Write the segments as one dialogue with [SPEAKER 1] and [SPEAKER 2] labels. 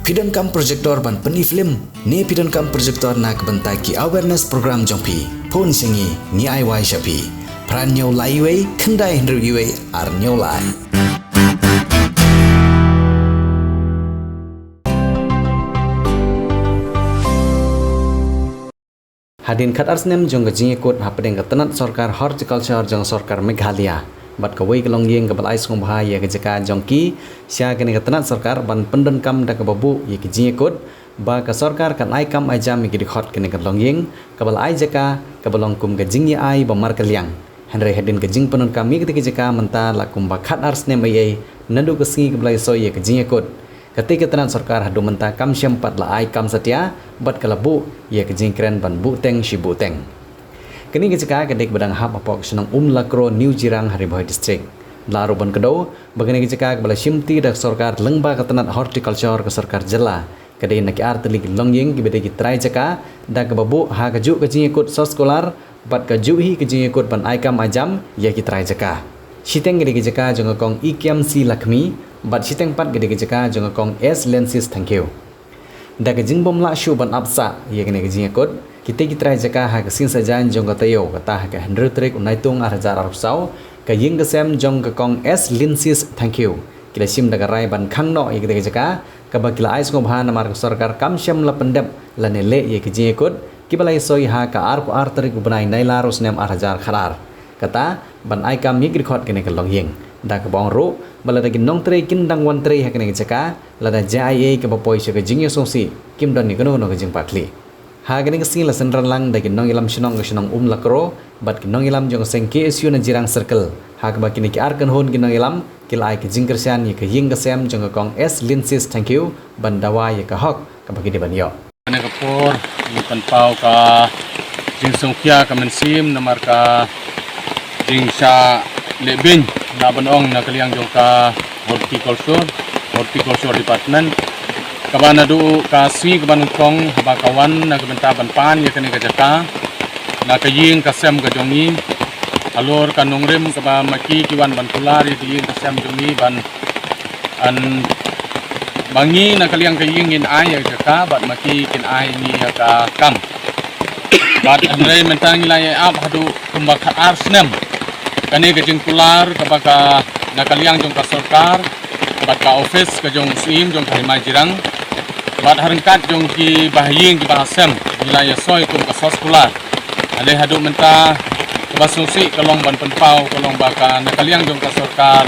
[SPEAKER 1] Pidon kam projector ban peni film ne pidon kam projector nak bentai ki awareness program jompi phone singi ni ai wai shapi pran nyau lai wei khandai hndru wei ar nyau lai Hadin khat arsnem jong gajing ikut hapdeng ketenat sarkar horticulture jong sarkar Meghalaya bat kawai kelong yeng kabal ais ngom bahaya kejaka jongki sia kene ketenat sarkar ban pendon kam da kababu ye gajing ikut ba ka sarkar kan ai kam ai jam ki dikhot kene kelong yeng kabal ai jaka kabalong kum gajing ye ai ba mar kaliang henry hadin gajing pendon kam mi kejaka menta lakum ba khat arsnem ai nandu kesingi kabalai so ye gajing ikut ketika tenan sarkar hadu menta kam syampat la ai kam setia bat kalabu ye kejing keren ban bu teng shibu teng kini kejaka kedek badang hap apok senang lakro New Jirang Hariboy district laru ban kedo bagani kejaka kebala simti dak sarkar lengba ketenat horticulture ke sarkar jela kedai nak arteli longyeng ki bedeki trai jaka dak babu ha kaju kejing ikut sekolar bat kaju hi kejing ikut ban ai kam ajam ye ki trai jaka siteng kedek kejaka jongkong ikiam si lakmi bat siteng pat gede kejaka jongkong S lenses thank you da kejing bom la shu ban apsa ye kene kejing ikut kita kitrai jaka ha kesin sajan jong katayo kata ha ka 100 trek unaitung arjar arusau ka ying kesem jongkong S lenses thank you kila sim daga rai ban khangno ye gede kejaka ka bakila ais ngom ha namar sarkar kam syam la pendep la ne le ye kejing ikut kibalai soi ha ka ar ko ar trek bunai naila rusnem arjar kharar kata ban ai kam yigri khot kene kalong yeng da ka bong ro bala da ginong tre kin dang wan tre ha kene jaka la da jai ka bapoi se ka jingyo songsi kim don ni kono no ka jing patli ha kene sin la senran lang da ginong ilam shinong lakro bat ginong ilam jong sengke isu na jirang circle ha ka bakini ki ar kan hon ginong ilam kila ai ki jing kersian ye ka ying ka sem jong kong S lenses thank you ban dawa ye ka hok ka bagi de ban yo
[SPEAKER 2] ne ka por ni pan pau ka jing songkia ka mensim namar ka jing sha lebin na banong na kaliang jong ka horticulture department kabana du ka si kabanung kong haba kawan na kabenta ban pan ye kane ka jaka na ka ying ka sem ka jongi alor ka nongrim ka ba maki kiwan ban pular ye ying ka sem jongi ban an bangi na kaliang ka ying in ai ya jaka bat maki kin ai ni ka kam bat andre mentang ila ye ap hadu kumbak arsnem kane ka jing pular kabaka nakaliang jong ka sarkar bat ka office ka jong sim jong Hariboy Jirang bat harengkat jong ki bahaying ki bahasem wilayah soi kum ka sekolah ade hadu menta kabasusi kalong ban penpau kalong baka nakaliang jong ka sarkar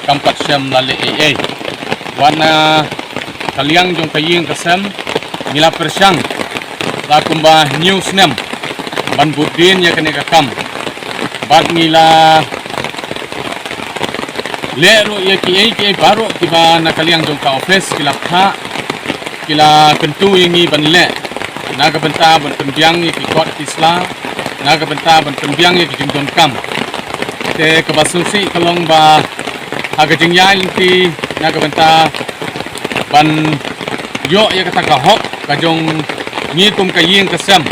[SPEAKER 2] kampat sem lale AA wana kaliang jong kaying kasem mila persyang la kumba news nem ban budin ya kane ka kam bat ngila lero ya ki baru kiba nakaliang jong ka office kila pha kila kentu yangi ban le naga benta ban tembiang ye ki kot isla naga benta ban tembiang ye ki jingdon kam te kabasusi kalong ba haga jingyai linti naga benta ban yo ya kata ka hok ka jong ngitum ka ying kasem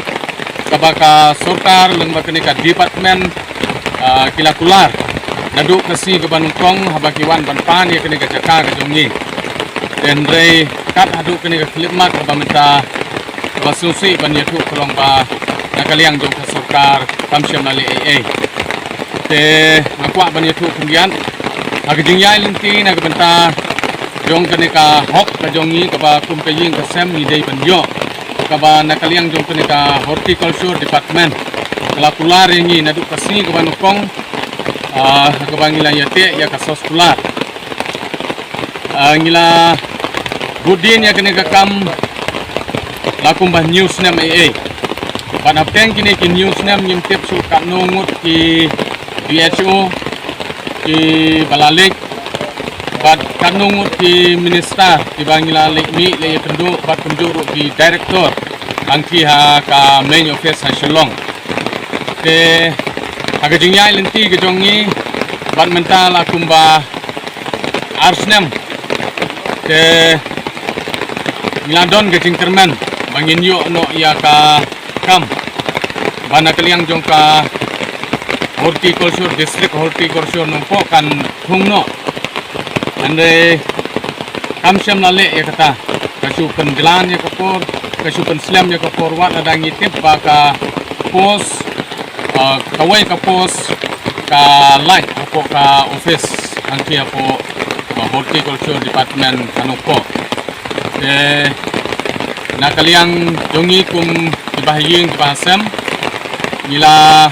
[SPEAKER 2] kabaka sarkar leng ba kene ka department kila kular nadu kasi ke banungkong habakiwan ban pan ye kene ka jaka ka jongi den rei kat hadu kene ka khidmat ba menta basusi ban ye thu krong ba nakaliang jong ka sarkar kamsyam nali AA te ngakwa ban ye thu kundian agajing yai linti na ka benta jong kene ka hok ka jongi ka ba kum ka ying ka sem ni dei ban yo ka ba nakaliang jong kene ka horticulture department kala kular yengi nadu kasi ka banungkong kabangila yate ya kasos kular ngila budin ya kene kakam lakum bah news nem AA panapteng kini ki news nem nyim tip su kanungut ki DHO ki balalik bat kanungut ki minister ki bangila lekmi le pendu bat penjuru ki director angki ha ka main office ha Shillong te aga jingyai lenti ke jongi ban mental akumba arsnem te miladon ke jingkerman bangin yo no ya ka kam bana kaliang jong ka horticulture district horticulture no po kan thungno ande kamsyam lale ya kata kasu pengelan ya kapor kasu penslam ya kapor wat ada ngitip baka pos kawai ka pos ka light apo ka office angki apo horticulture department kanupo nakaliang jongi kum ibahiying bahasam nila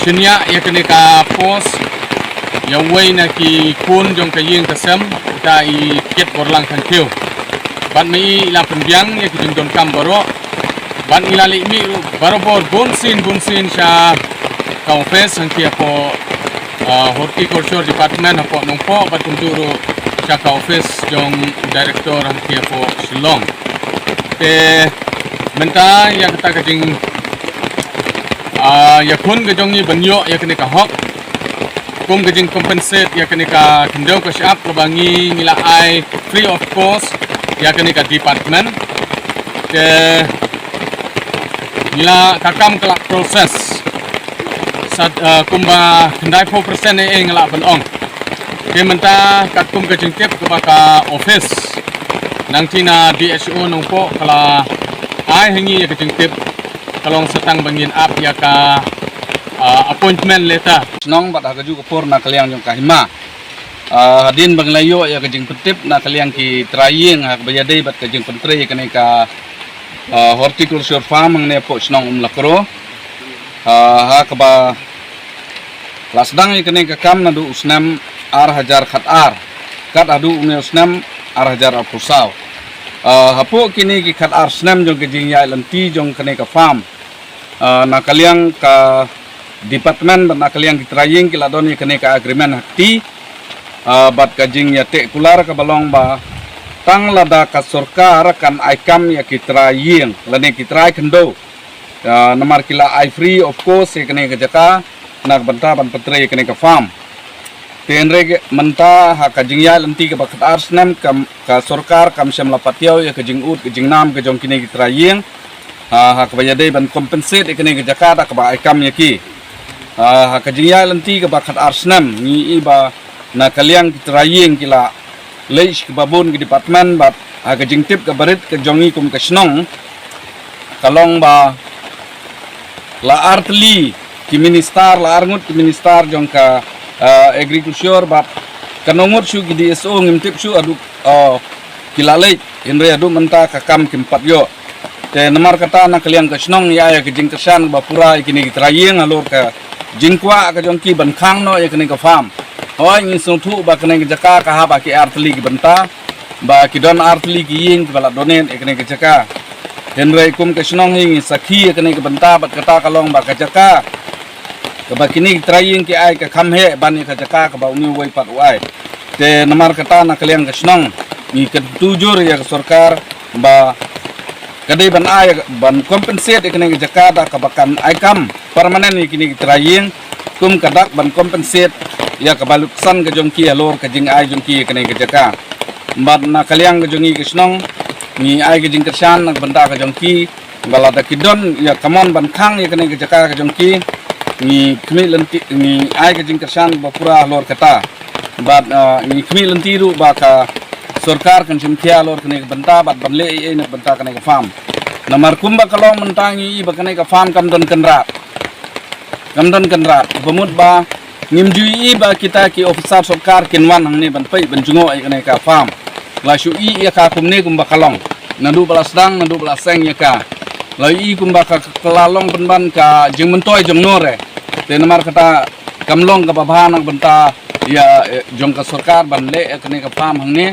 [SPEAKER 2] Sinya ya kene ka pos ya way na ki kun jong kaying kasam ta i ket borlang kan keu ban mi la penbiang ya ki jong kam baro ban ila li mi baro bor bunsin sha ka office ang ki apo horticulture department apo nongpo bat kunturo sha ka office jong director ang ki apo Shillong menta ya kata kajing ya kun gejong ni banyo ya kene ka hok kum gejing compensate ya kene ka kendau ka syap lebangi ngila ai free of cost ya kene ka department ngila kakam kelak proses sat kumba kendai 4% ngila benong menta kakum gejing tip ke baka office nang tina DSO nongpo kala ai hengi ya gejing tip kalong setang bangin up ya ka appointment letter
[SPEAKER 3] nong bat hagaju kapor na kaliang jong kahima hadin banglayo ya kajing petip na kaliang ki trying hak bayadai bat kajing pentre ya kene ka horticulture farm ang ne po snong lakro ha kaba lasdang ya kene ka kam na du usnam ar hajar khat adu une usnam ar hajar apusau hapo kini ki khat ar snam jong kajing ya lanti jong kene ka farm na kaliang ka department na kaliang kitraying kila doni kene ka agreement hakti bat kajing ya te kular ka balong ba tang lada ka sarkar kan aikam ya kitraying lane kitray kendo namar kila I free of course ya kene ka jaka nak banta ban petre kene ka farm tenre menta ha kajing ya lanti ka bakat arsnam ka sarkar kam syam lapatyaw ya kajing ut kajing nam ka jong kene kitraying hak bayadai ban compensate ikene ke Jakarta ke ba ikam yaki hak kajingya lanti ke bakat arsnam ni iba na kaliang kitraying kila leish ke babun ke department bat hak kajing tip ke barit ke jongi kum ke snong kalong ba la artli ki minister la arngut ki minister jong ka agriculture bat kanongut shu ki DSO ngim tip shu adu kila lei inre adu menta ka kam kimpat yo te namar kata na kaliang kasnong ya ya kejing kesan bapura ikini kitrayeng alor ka jingkwa ka jongki bankhang no ya kini ka farm hoi ngi sungthu ba kene jaka ka ha ba ki artli ki benta ba ki don artli ki ying bala donen ikini ka jaka henre kum kasnong ngi sakhi ikini ka benta bat kata kalong ba ka jaka ka ba kini kitrayeng ki ai ka khamhe ban ka jaka ka ba uni wai pat wai te namar kata na kaliang kasnong ngi ketujur ya sarkar ba kadai ban ay ban compensate ikene ke Jakarta kabakan aikam permanen ikini traying kum kadak ban compensate ya kabaluksan ke jongki alor ke jing ay jongki ikene ke Jakarta bat na kaliang ke jongi kisnong ni ay ke jing kersan na benda ke jongki balada kidon ya kamon ban khang ikene ke Jakarta ke jongki ni kmi lenti ni ay ke jing kersan bapura alor kata bat ni kmi lenti ru ba ka sarkar kan simthia lor kene benta bat banle e ne benta kene ka farm namar kumba kalau mentangi iba kene ka farm kamdon kenrat pemut ba ngimjui iba kita ki officer sarkar kinwan hang ne ban pai ban jungo e kene ka farm la shu i ya ka kumne kumba kalong nadu balas dang nadu balas seng ya ka la i kumba ka kelalong penban ka jeng mentoy jeng nore te namar kata kamlong ka babhan benta ya jong ka sarkar ban le kene ka farm hang ne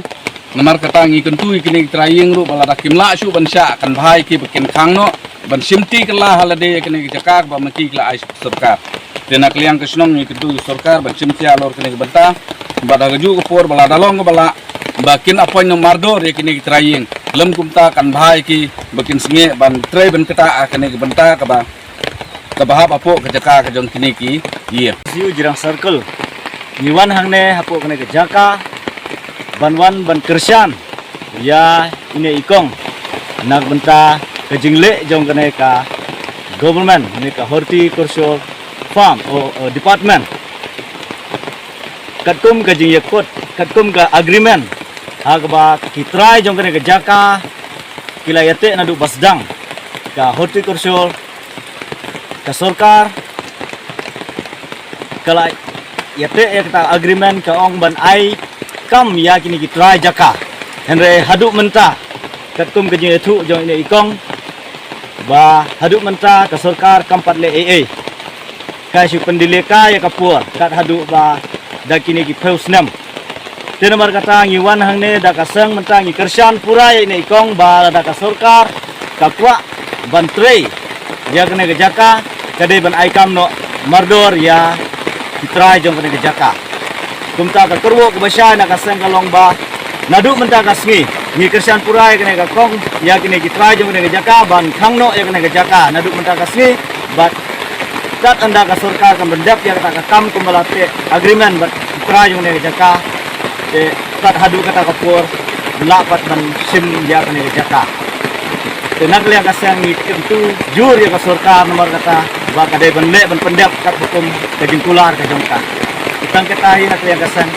[SPEAKER 3] namar kata ngi kentu ikini traying ru balada kimla shu ban sha kan bhai ki bekin khang no ban simti kala halade ikini jakak ba maki kala ai sarkar tena kliang kesnong ngi kentu sarkar ban simti alor kini benta bada gaju por balada long bala bakin apoy no mardor ikini traying lem kumta kan bhai ki bekin singe ban tray ban kata akene benta ka ba ka bahap apo ka jakak ka jong kini ki ye
[SPEAKER 4] siu jirang circle niwan hangne hapo kene ke jaka banwan ban kersan ya ini ikong nak benta ke jingle jong kene ka government ni ka horticulture farm o department katum ke jing yakut katkum ka agreement hagba kitrai jong kene ke jaka kila yate nadu basdang ka horticulture ka sorkar kala yate ekta agreement ka ong ban ai kam ya kini kitrai jaka henre haduk menta katkum ke jeng ethu jong ine ikong ba haduk menta ka sorkar kampat le AA kai su pendileka ya kapur kat haduk ba dakini ki peusnam tenemar kata ngiwan hangne da kasang mentang kersan pura ya ine ikong ba da ka sorkar kapwa bantrei dia kena ke jaka kade ban aikam no mardor ya kitrai jong kena ke jaka kumta ka kerwo ke basya na kasang kalong ba nadu menta kasngi ni kersan pura ya kena ke kong ya kini kitrai jong kena ke jaka ban khangno ya kena ke jaka nadu menta kasngi bat kat anda ka sorkar kan bendap ya kata kam kumalate agreement bat kitrai jong kena ke jaka kat hadu kata kapur lapat ban sim ya kena ke jaka tenak liang kasang itu jur ya ka sorkar nomor kata ba kadai ban le ban pendap kat hukum kajing kular ka jongka itang ketahi nak liang kasang